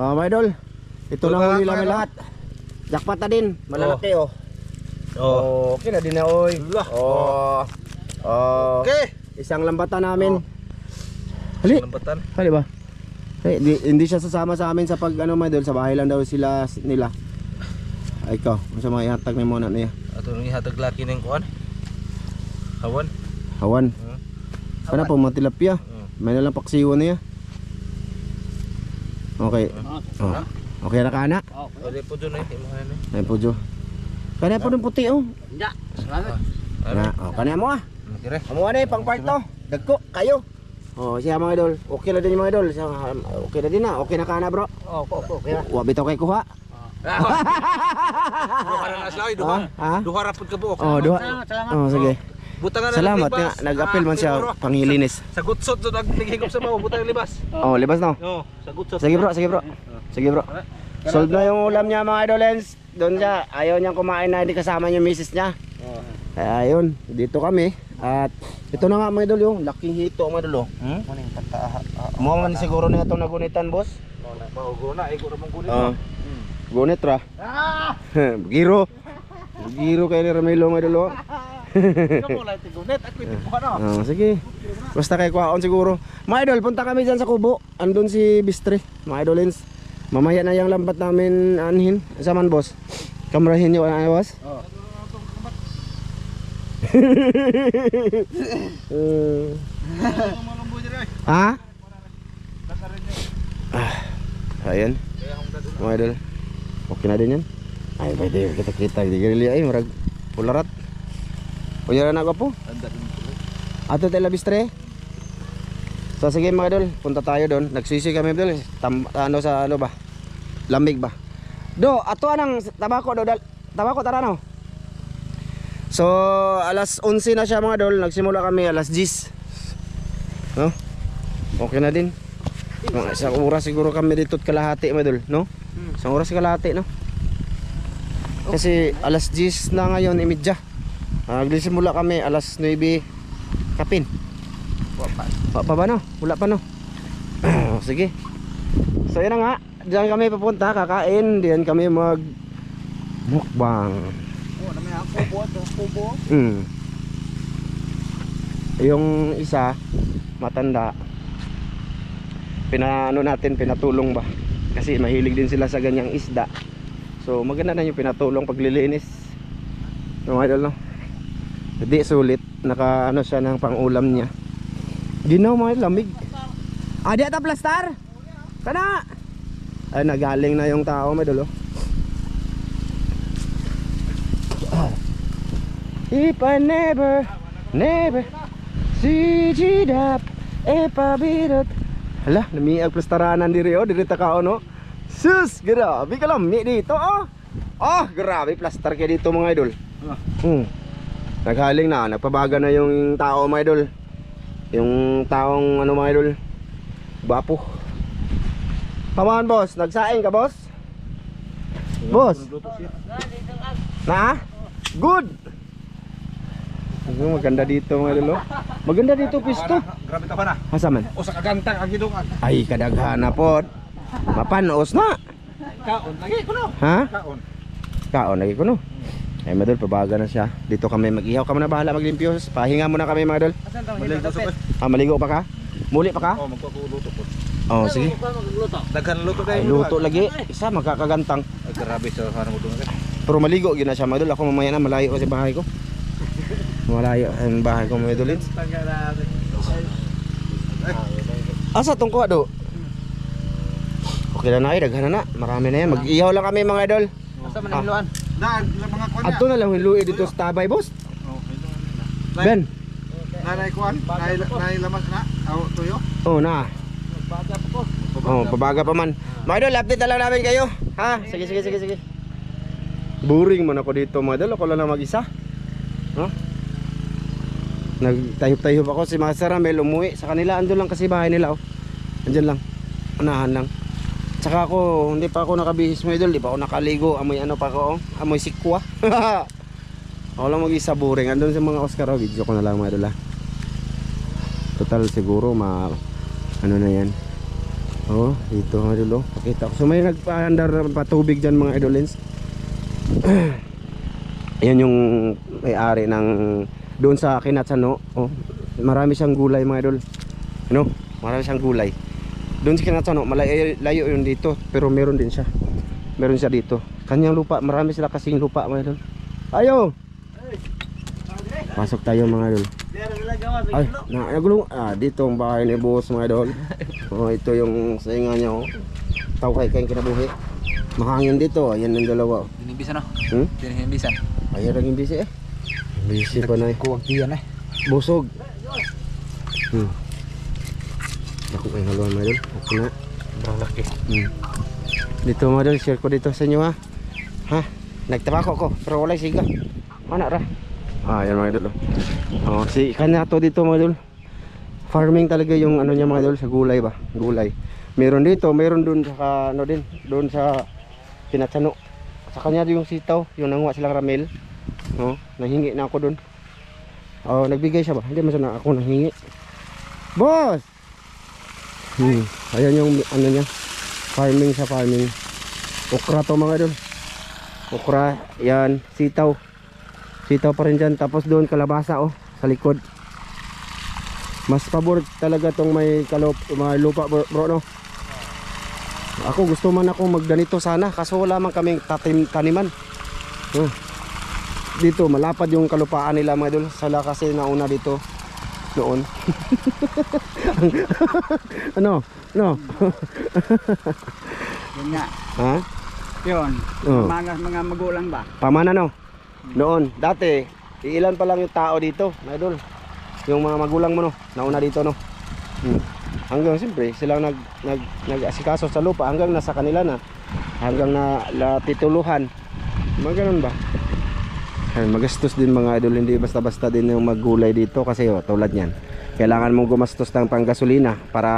Mga idol, ito na huli namin lahat. Jackpot na din, malalaki oh. Oh, okay na din na oy. Oh. Oh. Okay. Isang lambatan namin. Hali. Lambatan. Hali ba? Hindi siya sasama sa amin sa pag ano mga idol, sa bahay lang daw sila nila. Ay ikaw, sa mga ihatag ni muna niya. Ato nang ihatag laki ning kuan. Hawan. Hawan. Kana po mga tilapia. May nalang paksiwan niya. Okay. Oh. Okay na kana? Ode po dun ay imuhan ni. Ay po jo. Kana po ng puti oh. Ya, salamat. Na, oh kana mo ah. Dire. Amo ani pang part to. Dagko kayo. Oh, siya mga idol. Okay na din mga idol. Okay na din na. Okay na kana bro. Okay na. Wa bitaw kay kuha. Duha ra na slay, duha. Ha? Duha ra pud ka buok. Oh, duha. Salamat. Oh, sige. Butangan na Salamat libas. nga. Nag-appeal man siya panghilinis. Sa gutsot jud naghigop sa mao, butang libas. Oh, libas no. No, sa gutsot. Sige bro, sige bro. Sige bro. Solve na yung ulam niya mga idolens. Doon siya, ayaw niyang kumain na hindi kasama yung misis niya. Kaya ayun, dito kami. At ito na nga mga idol yung laking hito mga idol. Kuning kanta. Mo man siguro na itong nagunitan boss. Maugo na, igo ra mong gunit. Gunit ra. Giro. Giro kay ni Ramilo mga idol. Kamu lang tigunit, ako itipo na. Sige. Basta kay kuhaon siguro. Mga idol, punta kami dyan sa kubo. Andun si Bistre, mga idolens. Mamaya na yung lambat namin anhin. Saman boss. Kamerahin nyo ang awas. Ha? Ayan. Mga idol. Okay na din yan. Ay, pwede kita-kita. Hindi gili ay, marag pularat. Punya na ako po. Ato tayo Bistre. So sige mga idol, punta tayo doon. Nagsisi kami idol. Ano sa ano ba? Lamig ba? Do, ato anang tabako do. Tabako tara no. So alas 11 na siya mga idol. Nagsimula kami alas 10. No? Okay na din. Mga isang oras siguro kami dito at kalahati mga idol, no? Isang oras kalahati, no? Kasi alas 10 na ngayon, imidya. Nagsimula kami alas 9 kapin. Pa ba no? Wala pa no? Sige. So yun na nga. Diyan kami papunta, kakain. Diyan kami mag mukbang. Oh, na may kubo. Yung isa matanda. Pinano natin, pinatulong ba? Kasi mahilig din sila sa ganyang isda. So maganda na yung pinatulong paglilinis. Mga idol no? Hindi sulit, naka ano siya ng pangulam niya. Ginaw mga lamig. Di ata plastar. Kana. Ay nagaling na yung tao mga idol. If I never see it up, if I beat it. Hala, namiag plastaranan diri oh, diri ta kao no. Sus, grabe ka lami dito oh. Oh, grabe plaster kay dito mga idol. Naghaling na, nagpabaga na yung tao mga idol. Yung taong ano mga idol, bapo. Paman boss, nagsaing ka boss? Boss? Na? Good! Maganda dito mga idol oh. Maganda dito pisto. Grabe ta ba na? Asa man? Usa ka gantang ang gidungan. Ay kadaghana pod. Mapanos na. Kaon lagi ko no. Ha? Kaon. Kaon lagi ko no. Ay madol, pabaga na siya. Dito kami mag-ihaw, ka na bahala maglimpyo. Pahinga muna kami mga idol. Maligo sa ko. Maligo pa ka? Muli pa ka? Oh, magkakuluto po. Oh, sige. Daghan luto Ay, kayo. luto lagi. Isa magkakagantang. Ay, grabe sa harang udong ka. Pero maligo gina siya mga idol. Ako mamaya na malayo kasi bahay ko. Malayo ang bahay ko mga idol. Asa tong kuha do? Okay na na ay, daghan na. Marami na yan. Mag-ihaw lang kami mga idol. Asa man ang hiluan? Daan, mga kuan. Adto na lang hiluwi dito sa tabay boss. Ben. Nanay kuan, nay lamas na. Aw tuyo. Oh na. Baga pa ko. Oh, pabaga pa man. Mga idol, update na lang namin kayo. Ha? Sige. Boring man ako dito mga idol. Ako lang mag-isa. Huh? Nagtayop-tayop ako si Master Ramel umuwi. Sa kanila, andun lang kasi bahay nila oh. Andyan lang. Unahan lang. Tsaka ako, hindi pa ako nakabihis mga idol. Di pa ako nakaligo. Amoy ano pa ako oh. Amoy sikwa. Ako lang mag-isa, boring. Andun sa mga Oscar oh. Video ko na lang mga idol ha. Total siguro ano na yan, Oh, dito mga idol, oh. Pakita ko. So may nagpaandar na patubig dyan mga idolins. Ayan yung may-ari ng doon sa Kinatsano. Oh, marami siyang gulay mga idol. Ano? Marami siyang gulay. Doon sa Kinatsano, malayo yun dito, pero meron din siya. Meron siya dito. Kanyang lupa, marami sila kasing lupa mga idol. Ayo. Pasok tayo mga idol. Ay, nagulong. Dito ang bahay ni boss mga idol. Oh, ito yung saingan niya, oh. Tao kay kinabuhi. Mahangin dito, ayan yung dalawa. Dinibisan no? Hmm? Dinibisan. Ayan ang imbisi eh. Imbisi pa na eh. Kuwag tiyan eh. Busog. Ako ay haluan mga idol. Okay na. Sobrang laki. Dito mga idol, share ko dito sa inyo ha. Ha? Nagtabako ko, pero walay siga. Mana ra? Yan mga idol. Oh, si kanya to dito mga idol. Farming talaga yung ano niya mga idol, sa gulay ba? Gulay. Meron dito, meron doon sa ano din, doon sa Kinatsano. Sa kanya yung sitaw, yung nanguha silang ramel. No, nahingi na ako doon. Oh, nagbigay siya ba? Hindi man sana ako nahingi. Boss. Ayan yung ano niya. Farming sa farming. Okra to mga idol. Okra, yan, sitaw. Sitaw pa rin dyan. Tapos doon kalabasa oh, sa likod. Mas pabor talaga tong may mga lupa bro no. Ako gusto man ako magganito sana, kaso wala man kaming taniman. Dito malapad yung kalupaan nila mga idol. Sala kasi nauna dito noon. Ano? No. Yun nga. Ha? Yun. Oh. Mga magulang ba? Pamana no. Noon, dati ilan pa lang yung tao dito, mga idol. Yung mga magulang mo no, nauna dito no. Hanggang siyempre silang nag-asikaso sa lupa hanggang nasa kanila na. Hanggang na tituluhan. Mga ganun ba? Magastos din mga idol, hindi basta-basta din yung maggulay dito kasi oh, tulad niyan. Kailangan mong gumastos ng panggasolina para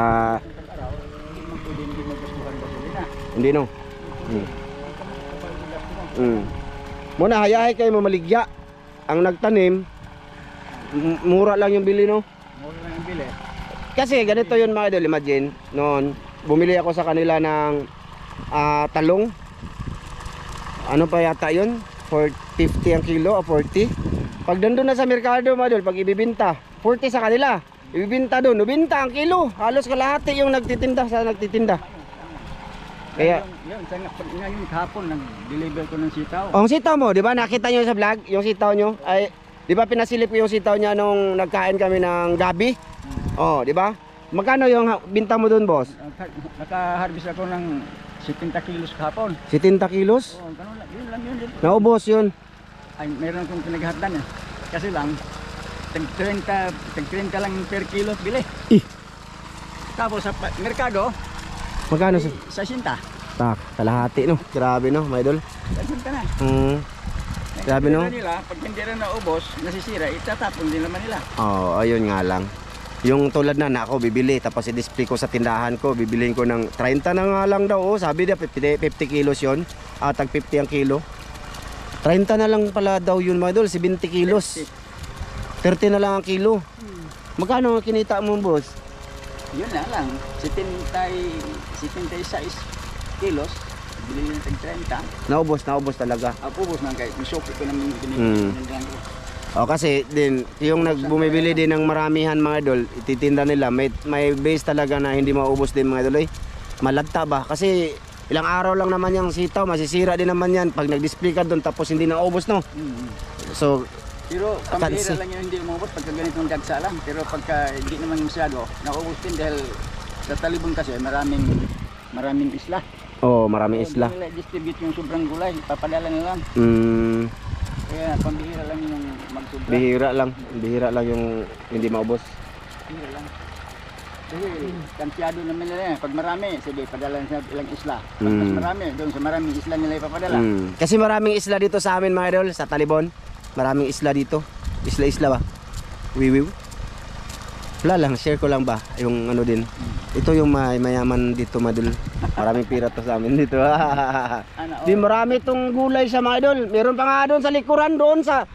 hindi no. Muna hayahay kayo mamaligya. Ang nagtanim mura lang yung bili no. Mura lang yung bili. Kasi ganito yun mga idol, imagine noon bumili ako sa kanila ng talong. Ano pa yata yun? 50 ang kilo o 40. Pag nandun na sa merkado mga idol, pag ibibinta 40 sa kanila, ibibinta doon 90 ang kilo. Halos kalahati yung nagtitinda sa nagtitinda. Kaya yun, ngayon kahapon nag-deliver ko ng sitaw. ang sitaw mo, di ba nakita nyo sa vlog, yung sitaw nyo, ay, di ba pinasilip ko yung sitaw niya nung nagkain kami ng gabi? Oh, di ba? Magkano yung binta mo doon, boss? Naka-harvest ako ng 70 kilos kahapon. 70 kilos? Oo, ganun lang. Yun lang yun. Naubos yun. Ay, meron akong pinaghatan eh. Kasi lang, tag 30 lang per kilo bili. Tapos sa merkado, Magkano sa sinta. kalahati no. Grabe no, my idol. Sa sinta na. Grabe no. Nila, pag hindi rin naubos, nasisira, itatapon din naman nila. Oh, ayun nga lang. Yung tulad na ako bibili tapos i-display ko sa tindahan ko, bibiliin ko ng 30 na nga lang daw. Oh, sabi niya 50 kilos 'yon. Tag 50 ang kilo. 30 na lang pala daw yun mga idol, 70 kilos. 30 na lang ang kilo. Magkano ang kinita mo, boss? Yun na lang, 76 kilos, bili ng tag 30. Naubos talaga. Ubos man kay suki ko naman binibili ko. O kasi din yung nagbumibili din ng maramihan mga idol, ititinda nila may base talaga na hindi maubos din mga idol. Malagta ba? Kasi ilang araw lang naman yung sitaw, masisira din naman yan pag nag-display ka doon tapos hindi naubos no. So pero pambihira lang yung hindi maubos pagka ganitong dagsa lang. Pero pagka hindi naman masyado, naubos din dahil sa Talibon kasi maraming isla. oh, maraming isla. Nila distribute yung sobrang gulay, papadala na lang. Kaya pambihira lang yung magsobra. Bihira lang yung hindi maubos. Bihira lang. Kasi kansyado naman nila yan. Pag marami, sige, padala sa ilang isla. Pag mas marami, doon sa maraming isla nila ipapadala. Kasi maraming isla dito sa amin mga idol, sa Talibon. Maraming isla dito. Isla ba? Wiwiw. Wala lang, share ko lang ba yung ano din. Ito yung mayaman dito mga idol. Maraming pira to sa amin dito. Di marami tong gulay sa mga idol. Meron pa nga doon sa likuran doon sa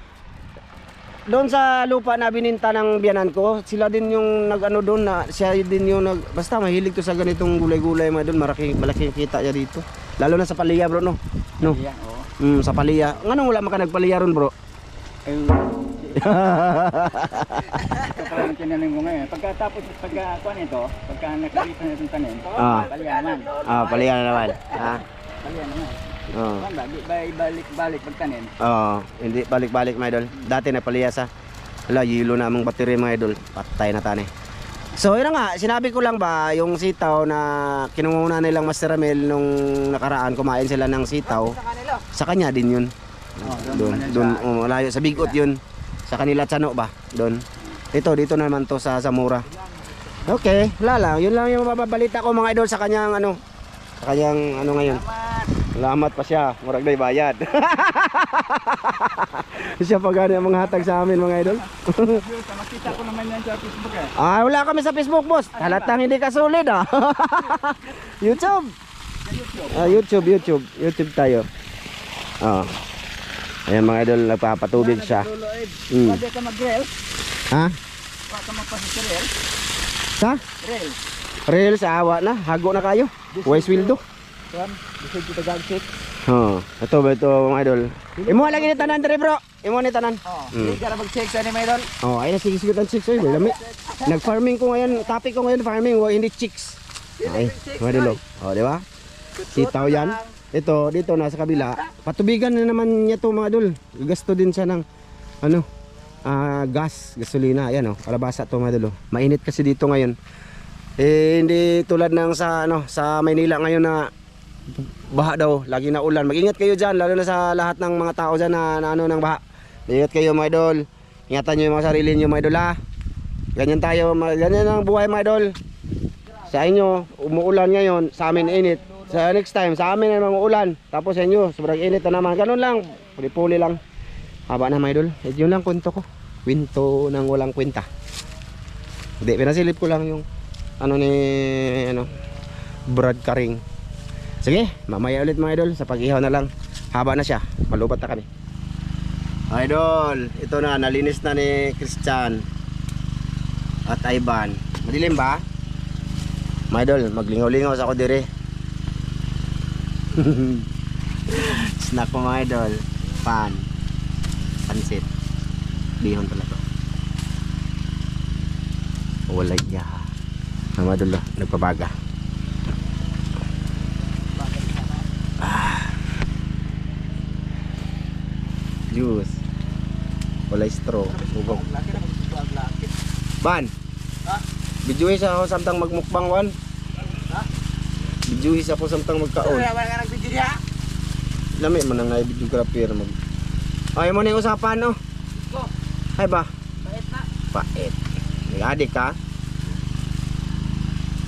doon sa lupa na bininta ng biyanan ko, sila din yung nag-ano doon na siya din yung basta mahilig to sa ganitong gulay-gulay mga doon, malaking kita niya dito. Lalo na sa Paliya bro no. No. Yan, oo. Sa Paliya. Nganong wala maka nagpaliya ron bro? Ay, ito pala yung tinanim ko ngayon. Pagkatapos, kuhan ito, pagka nakalitan na itong tanim, palyaman. Paliya na naman. Palyan naman. Oo. Kuhan ba, di ba balik-balik pagtanim? Hindi balik-balik mga idol. Dati nagpaliya sa yelo na among battery mga idol. Patay na tani. So yun na nga, sinabi ko lang ba yung sitaw na kinunguna nilang Master Ramel nung nakaraan, kumain sila ng sitaw. Sa kanya din yun. Doon malayo sa Bigot yun. Sa kanila Tsano ba? Doon. Dito naman to sa Zamora. Okay, wala lang. Yun lang yung mababalita ko mga idol sa kanyang ano. Sa kanyang ano ngayon. Salamat pa siya. Murag na bayad. Siya pa gani ang mga hatag sa amin mga idol. Makita ko naman yan sa Facebook eh. Wala kami sa Facebook boss. Halatang hindi ka solid YouTube. YouTube tayo. Ayan mga idol, nagpapatubig siya. Pwede ka mag-grill? Ha? Pwede ka magpasisiril? Sa? Grill. Real sa awa na, hago na kayo. Wise will do. Kuhan, bisig kita gagsit. Ito ba ito mga idol? Imo lang ini tanan dire bro. Imo ni tanan. Hindi ka na mag-check sa ni Maydol. Ay na sige ang chicks oy, lami. Nag-farming ko ngayon, topic ko ngayon farming, hindi chicks. Ay, mga idol. Di ba? Sitaw yan. Ito dito nasa kabila. Patubigan na naman niya to mga idol. Gasto din siya ng gas, gasolina. Ayan kalabasa to mga idol. Mainit kasi dito ngayon. Hindi tulad ng sa Maynila ngayon na baha daw, lagi na ulan. Mag-ingat kayo diyan, lalo na sa lahat ng mga tao diyan na ng baha. Ingat kayo mga idol. Ingatan niyo yung mga sarili niyo mga idol ha. Ganyan tayo, ganyan ang buhay mga idol. Sa inyo umuulan ngayon, sa amin init. Sa next time sa amin namang uulan. Tapos sa inyo sobrang init na naman. Ganun lang, puli-puli lang. Haba na mga idol. Yun lang kwento ko. Kwento ng walang kwenta. Hindi, pinasilip ko lang yung Brad Karing. Sige, mamaya ulit mga idol. Sa pag-ihaw na lang. Haba na siya, malubat na kami. Idol, ito na, nalinis na ni Christian at Ivan. Madilim ba? Mga idol, maglingaw-lingaw sa ako dire. Snack ko mga idol. Pansit. Bihon pala to. Walay ya. Mga idol, nagpabaga. Juice. Walay straw. Ubog. Ban. Bijuhis ako samtang magmukbang wan. Bijuhis ako samtang magkaon. Wala ka nag-video niya? Lami man ang videographer mag. Ay mo na yung usapan no. Ay ba? Pait na. Pait. Nag-adik ka?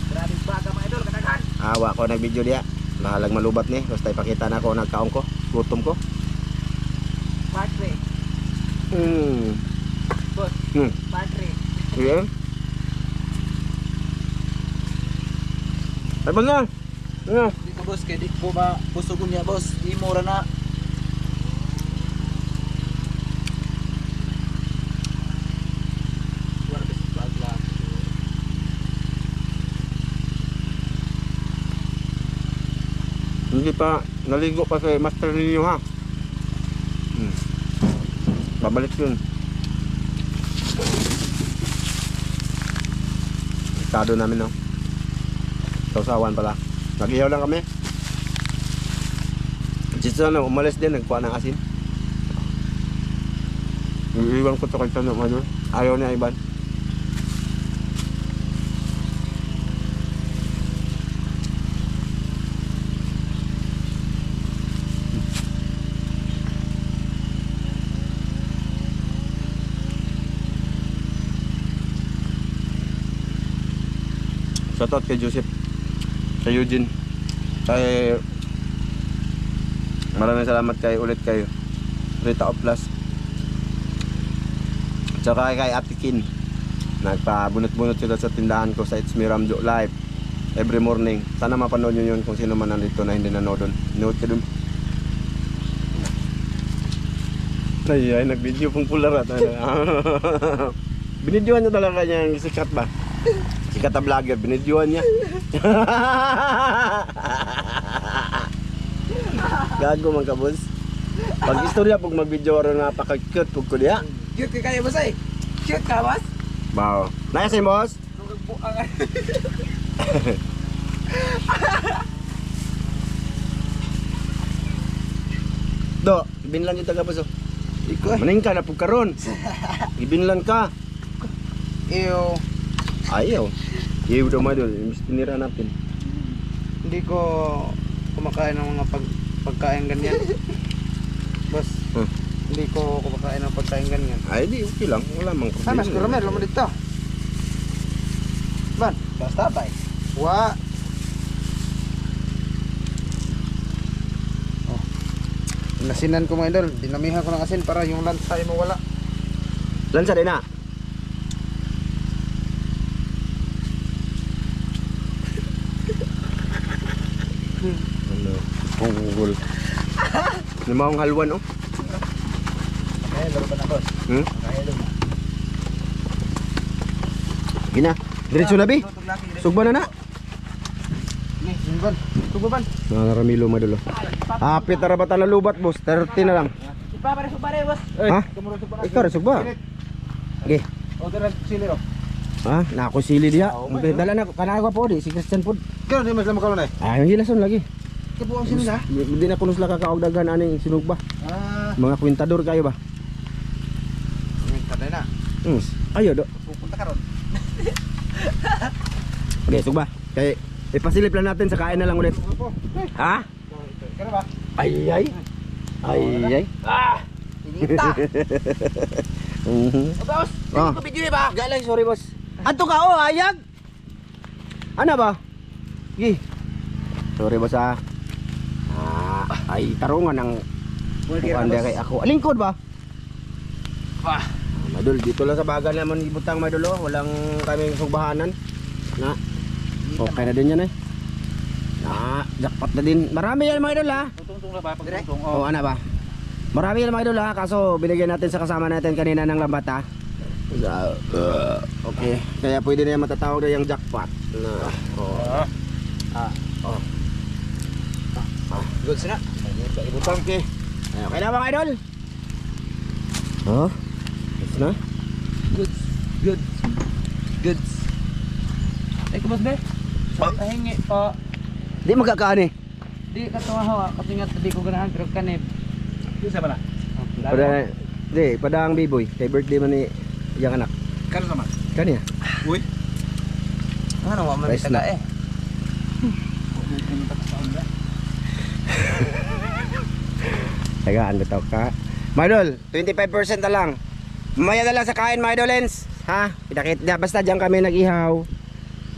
Grabe baga mga idol, kanagan. Awa ko nag-video diya. Bahalag malubat ni. Basta ipakita na ako nagkaon ko. Gutom ko. Battery. Boss. Battery. Yeah. Ay ba na? Di ko boss, kaya di ko ba pusugon niya boss. Di mura na. Hindi pa naligo pa sa master ninyo ha. Babalik yun. Estado namin no. Sausawan pala. Nag-ihaw lang kami. Dito na umalis din, nagkuha ng asin. Iiwan ko ito kay Tano. Ayaw niya Iban. Shoutout kay Joseph, kay Eugene, kay maraming salamat kay ulit kay Rita Oplas, tsaka kay Atikin. Nagpabunot-bunot sila sa tindahan ko sa It's Me Ramjo Live every morning. Sana mapanood nyo yun kung sino man nandito na hindi nanood doon. Nood ka doon. Ay, nag-video pong pularat. Binidyohan niya talaga niya yung sikat ba? Sikat na vlogger, binidyohan niya. Gago man ka, boss. Pag istorya pag mag-video ron napaka-cute pag kuliya. Cute ka kayo, boss ay. Cute ka, boss. Wow. Nakasin, boss? Do, ibinlan yung taga boss. Iko. Maning ka na pag karon. Ibinlan ka. Iyo. Ayaw. Ayaw daw madol. Imbis tinira natin. Hindi ko kumakain ng mga pagkain ganyan. Boss, hindi ko kumakain ng pagkain ganyan. Ay, di okay lang. Wala mang problema. Mas karamel, laman dito. Ban, Basta ba? wa. Oh. Nasinan ko mga idol, dinamihan ko ng asin para yung lansa ay mawala. Lansa din na. Ano? Ang gugol. Lima akong halwan, oh. Kaya laro ba na, boss? Hmm? Kaya laro na. Gina. Diretso na, bi. Sugba na na. Ni, singgon. Tuguban. Mga Ramilo madolo. Hapit na rabatan na lubat, boss. 30 na lang. Pare, boss. Ha? Ikaw rin sugba. Okay. Order ng sili ro. Ha? Nako sili diha. Dala na kana ko po di si Christian food. Kano di mas lamang karon ay? Ah, hilason lagi. Kabuang sili na. Hindi na kuno sila kakaog daghan aning sinugba. Ah, Mga kwintador kayo ba? minta na. Ayo do. Pupunta karon. Okay, sugba. Kay ipasilip lang natin sa kain na lang ulit. Ha? Kano ba? Ay ay. Ay ay. Ah! Inita. Boss, Ah. ko video ba? Galay, sorry boss. Ato ka oh, ayag. Ano ba? Gi. Sorry boss ah. Ay tarungan ng panda kay ako. Lingkod ba? Ah. Madul, dito lang sa bagan naman ibutang madulo, walang kaming sugbahanan. Na. Okay na din yan eh. Na, jackpot na din. Marami yan mga idol ha. Tutungtong na ba? Pagtungtong. Oh, ano ba? Marami yan mga idol ha, kaso binigyan natin sa kasama natin kanina ng lambat ha. Okay, kaya pwede na yan matatawag na yung jackpot. Na, Goods na. ibutang ke. Okay na mga idol? Oh, yes na? Goods. Ay, boss be. Pahingi pa. Di magkakaan eh. Di ka tumahawa kasi nga di ko ganahan pero kanib. Di sa bala. Pada ang B-boy, kay birthday man ni yang anak. Kano naman? Kaniya. Uy. Ano wa man Rice taga na. eh. Tagaan bitaw ka. Mga idol, 25% na lang. Mamaya na lang sa kain mga idolens. Ha? Pinakit niya. Basta dyan kami nag-ihaw.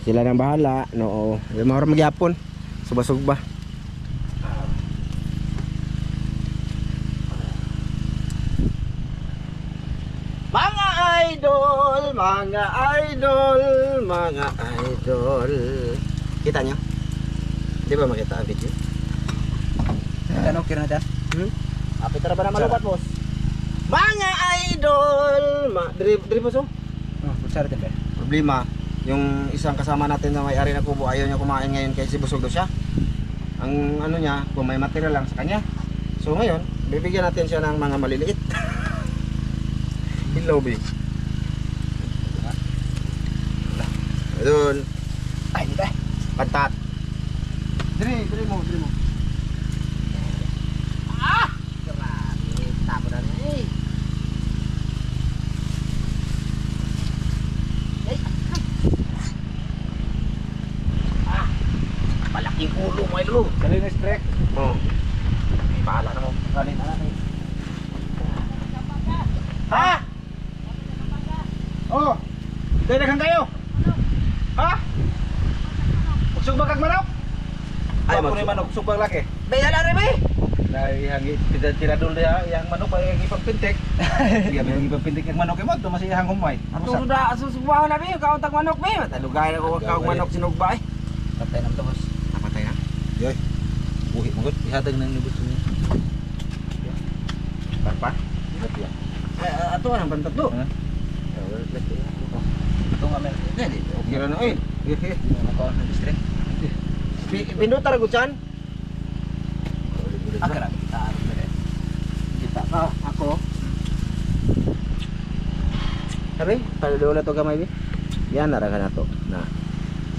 Sila nang bahala. No, yung mga oras magyapon. Subasugba. Mga idol, mga idol, mga idol. Kita nyo? Di ba makita ang video? Ano kira na Apit na ba na malubat, boss? Mga idol! Diri boss, oh? Oh, butsara din ba? Problema, yung isang kasama natin na may-ari na kubo, ayaw niya kumain ngayon kasi busog daw siya. Ang ano niya, kung may material lang sa kanya. So ngayon, bibigyan natin siya ng mga maliliit. Hello, B. Doon, Ay, di ba? pantat. Diri mo. Grabe, tabo na rin eh. Malaking ulo mo ilo. Dali na strike. Oh. Bahala na mo. Dali na natin. Ha? Oh. Daghan kayo. Ha? Usog ba kag manok? Ay, Ako ni manok usog bang laki. Baya na rin ba? Dahil yang tiradol dia yang manok ay yang ipagpintik. Iya may ipagpintik ang manok mo to masih yang humay. Ato sudah susubaw na ba? Kauntag manok ba? Talugay na ko kag manok sinugba eh. Patay nam to boss. Napatay na. Yoy. Buhi mo gud ihatag nang nibot niya. Parpa. Ato ang pantat do. Ito nga men. Jadi, okay ra na eh. Ako ang district. Pindutar gud chan. Akara. Kita. Ako. Sabi, padulong na to gamay bi. Yan na ra ka na to. Na.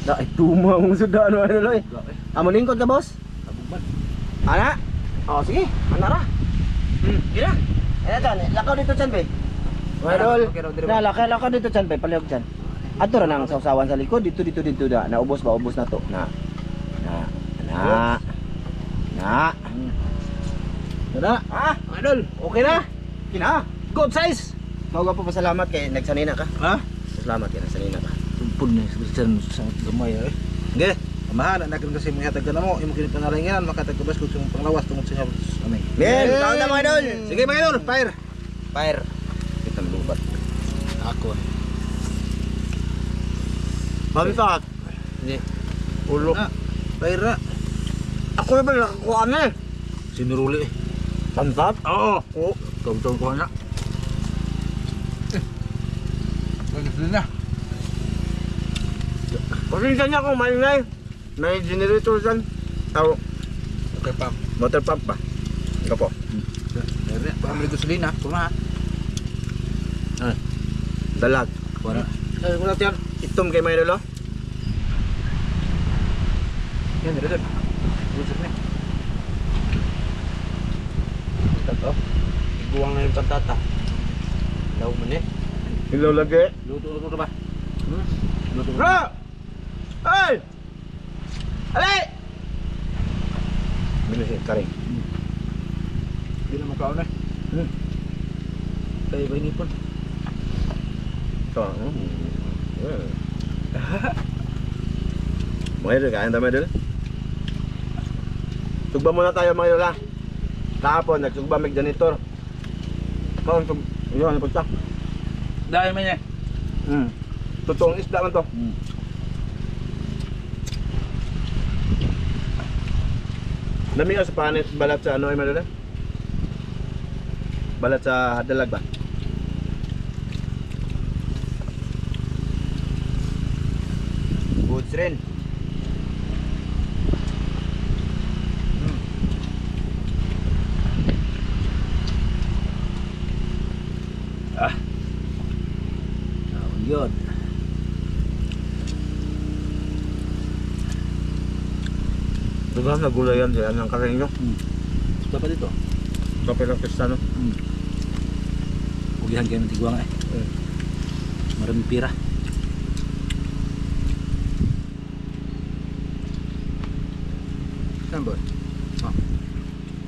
Da ay tumang sudah ano loy. Amo lingkod ka boss? Kabugban. Ana? Oh sige, ana ra. Gila. Ayan chan, lakaw dito chan be. Idol. Na lakaw dito chan be, palihog chan. Ato ra nang sausawan sa likod dito da. Naubos ba ubos na to. Na. Ada? Ah, idol. Okay na? Kina. Good size. Mao pa pasalamat kay nagsanina ka. Ha? Salamat kay nagsanina ka. Tumpun ni sa gamay eh. Ge, amahan na kasi mga hatag ka na mo, imo kini pangalingan makatag ka bas kung panglawas tungod sa ano. Men, taon na mga idol. Sige mga idol, fire. Fire. Kita lubat. Ako. Mami pak. Ni. Ulo. Fire na. Ako na ba nakakuha na eh. Sinuruli. Pantat? Oo. Oo. Tawag ko na. Ganito na. Pasensya niya kung maingay. May generator dyan. Tao. Okay pa. Motor pump pa. Ito po. Dere, pamili gasolina, kuma. Dalag. Wala. Wala tiyan. Itom kay may lolo. Yan dere. Busuk ni. Ito. Buang na yung pantata. Daw mo ni. Hello lagi. Luto ba? Luto. Bro! Hey! Ali! Bila si karing. Di na makaon na. Tayo ba inipon? Ito. Mga idol, kain tayo mga idol. Sugba muna tayo mga idol ha. Kahapon, nagsugba may janitor. Kaon, yun, ano po siya? Dahil man niya. Totoong isda man to. Lami ka sa panit, balat sa ano ay madala? Balat sa dalag ba? Goods rin. Yun. Diba nagulayan dyan ang karing nyo? Dapat dito. Kapit ang kristano. Ugihan kayo ng tiguang eh. Maraming pira. Saan ba?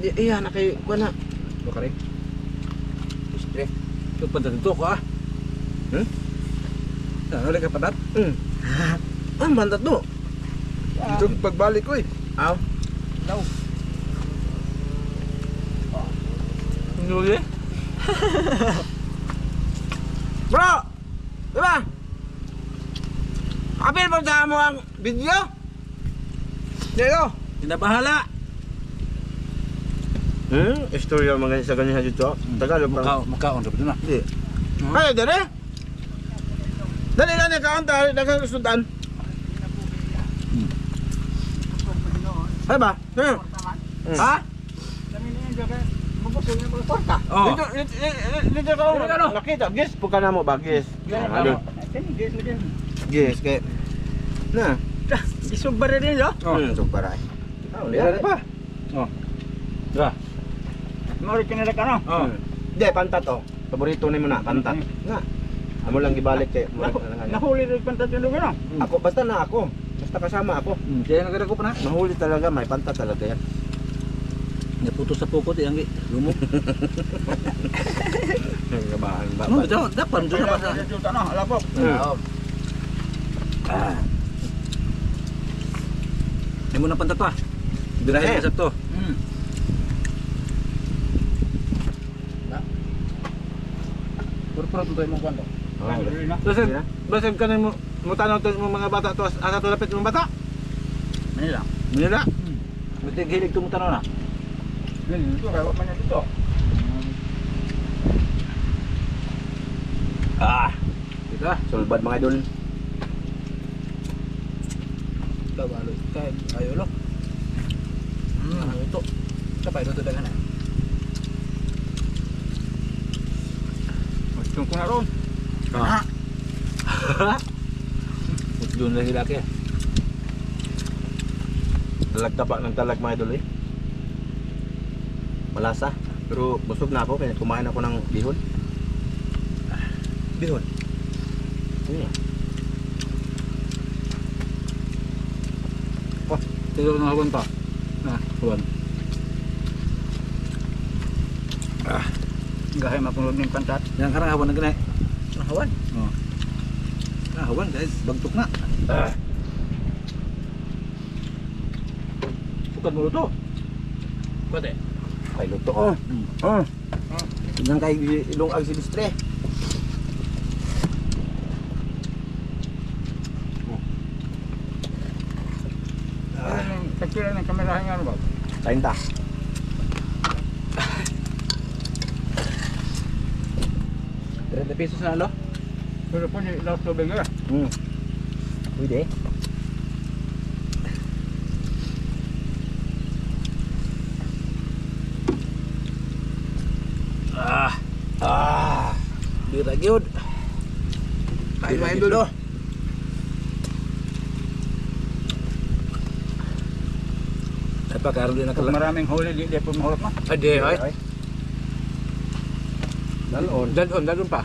Iya na kayo, kuha na. Baka rin. Istre. Ito pa dito ko ah. Ano lang ka patat? Ang bantat do. Ito pagbalik ko eh. Aw. Daw. Nuli? Bro! Diba? Kapil mo sa mo ang video? Dito! Tinabahala! Istorya mga sa ganyan dito. Tagalog pa. Makaon dapat na. Hindi. Ay, dali. Dali lang ni kaunta, dagang sudan. Ay ba? Ha? Oh. Dito ka nakita. Gis, puka na mo ba? Gis. Gis, kaya. Na. Isugbar na din, yo. Sugbaray. Dito pa. Oh. Dra. Maulit ka na lang, ano? Oh. Hindi, pantat oh. Paborito ni mo na, pantat. Na. Amo lang gibalik kay. Nahuli rin pantat yung lugar, no? Ako, basta na ako. Basta kasama ako. Kaya nagdako pa na. Mahuli talaga, may pantat talaga yan. Naputo sa pukot yang lumo. Gabahan ba? No, dapat dito na basta. Dito na, alapok. Di mo na pantat pa. Dirahe. Dirahe sakto. Puro tutoy mo kwento. Basag ka na mo tanong to mga bata to asa to lapit mga bata. Manila. Nila. Buti hilig to mo tanong na. Dito, rawa pa niya dito. Dito sulbad mga idol. Dawalo kay ayo lo. Ito. Kapay ito dagan na. Gusto ko na ron. Doon na sila kaya. Talag tapa ng talag mga idol eh. Malasa. Pero busog na ako kaya kumain ako ng bihon. Bihon. Oh, tilo na hawan pa. Na, hawan. Gahay mapunod ng pantat. Yang karang hawan na ganay. Hawan. Oh. Ah, hawan guys, bagtok na. Bukan mulut to. Pwede. Ay luto oh. Tingnan kay ilong ag si Bistre. Kecil ng kamerahan ano ba? 30. Pesos na lo. Pero po ni last tubig ah. Pwede. Di ra gyud. Kain main dulu. Apa karon din Kung maraming huli di po mahulog na. Ade ay. Dalon. Dalon pa.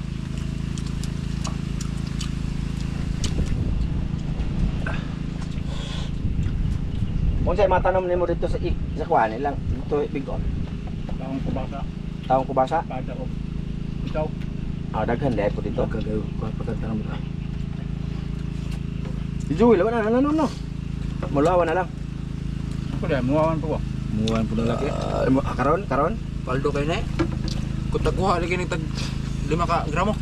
Kung sa'y matanong nimo dito sa kuwan ilang dito bigon. Taong kubasa, Taong kubasa. bata o itaw. Daghan dahil po dito. Kagayo pagkanta mo. Si Joey lawan na no. Mulawan na lang. Ako dahil muwawan po ko. Muwan po na laki. Karon. Paldo kay na. Kung tagkuha lagi ning tag 5 ka gramo.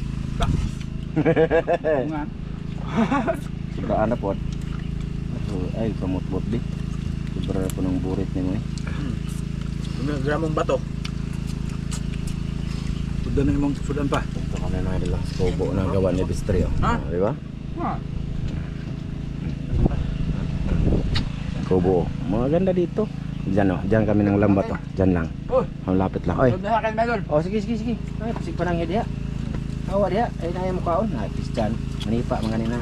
Tungan. Sobraan na po. Ay kamot-bot di. Sobra po ng burit nimo eh. 5 gramong bato. Sudan na imong sudan pa. Ito kami na nila. Kobo na gawa ni Bistre. Ha? Di ba? Ah, Kobo. Mga ganda dito. Diyan kami ng lambat oh. Diyan lang. oh, Malapit lang. Oy. tulad na kayo medol. Oh sige. Ay pisig pa nang diha. Hawa diha. Ay na mo kaon. Ay pistan. Manipa mga nina.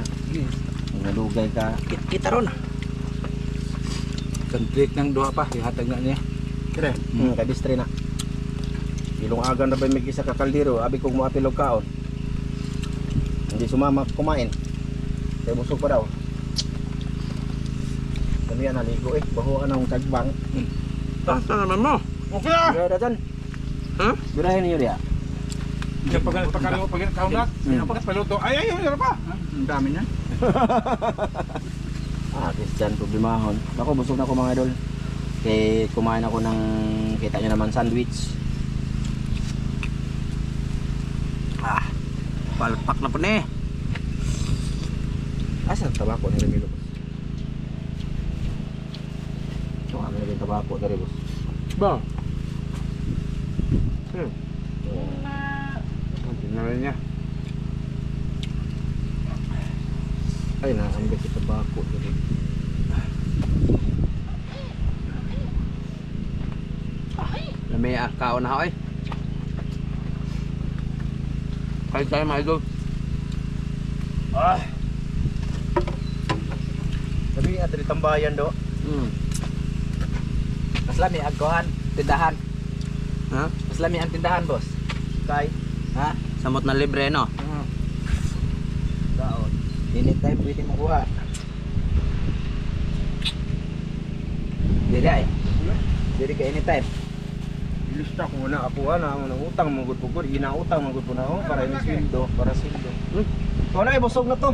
Mga lugay ka. Kita ron. Kantrik ng duha pa ihatag na niya. Kire. Kay Bistre na. Ilong agan na ba may isa ka kaldero. Abi kog mo apilog kaon. Hindi sumama kumain. Kaya busog pa daw. Kami yan naligo eh. Bahuan ang tagbang. Tasta naman mo. Okay ah. Gaya dyan. Ha? Birahin niyo diya. Diyan pag kaunat, pag paluto. Ay, meron pa. Ang dami niyan. Christian problemahon. Ako busog na ako mga idol. Kaya kumain ako ng kita nyo naman sandwich. Palpak na po ni. Asan tabako ni Remilo? So kami naging tabako dari boss. Ba. Tingnan niya. Ay nasambi si tabako dari. Lami kaon na hoy. Kain tayo mga idol. Sabi nga dari tambayan do. Mas lami ang kuhan, tindahan. Ha? Mas lami ang tindahan, boss. Kay Ha? Samot na libre, no? daon. Anytime pwede mo kuha. Dili ay. Dili ka anytime. Ilista ko muna apuan na mo utang mo gud pugod ginautang mo gud na ako para ni sweldo para sweldo. Ko na ibusog na to.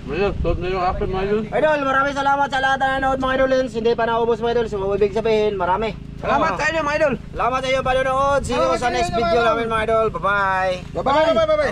Mayroon, tot na yung akin, Mayroon. Idol, maraming salamat sa lahat na nanood mga idolins. Hindi pa naubos mga idol. So, ibig sabihin, marami. Salamat sa inyo, mga idol. Salamat sa iyo panonood. See you sa next video namin mga idol. Bye-bye. Bye-bye.